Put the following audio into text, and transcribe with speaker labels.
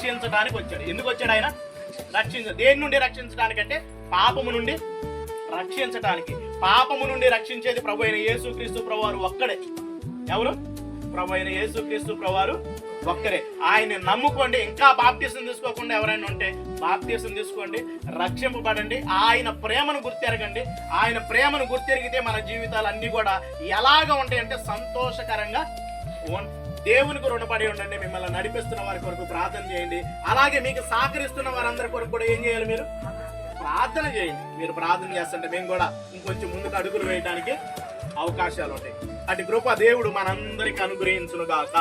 Speaker 1: రక్షించడానికి వచ్చాడు. ఎందుకు వచ్చాడు ఆయన? దేని నుండి రక్షించడానికంటే పాపము నుండి రక్షించటానికి. పాపము నుండి రక్షించేది ప్రభు అయిన యేసుక్రీస్తు ప్రభువారు ఒక్కడే. ఎవరు? ప్రభు అయిన యేసుక్రీస్తు ప్రభువారు ఒక్కరే. ఆయన్ని నమ్ముకోండి. ఇంకా బాప్టిజం తీసుకోకుండా ఎవరైనా ఉంటే బాప్టిజం తీసుకోండి, రక్షింపబడండి. ఆయన ప్రేమను గుర్తెరగండి. ఆయన ప్రేమను గుర్తెరిగితే మన జీవితాలు అన్ని కూడా ఎలాగ ఉంటాయంటే సంతోషకరంగా దేవునికి రుణపడి ఉండండి. మిమ్మల్ని నడిపిస్తున్న వారి కొరకు ప్రార్థన చేయండి. అలాగే మీకు సహకరిస్తున్న వారందరి కొరకు కూడా ఏం చేయాలి? మీరు ప్రార్థన చేయండి. మీరు ప్రార్థన చేస్తుంటే మేము కూడా ఇంకొంచెం ముందుకు అడుగులు వేయడానికి అవకాశాలు ఉంటాయి. అటు కృప దేవుడు మనందరికి అనుగ్రహించును గాక.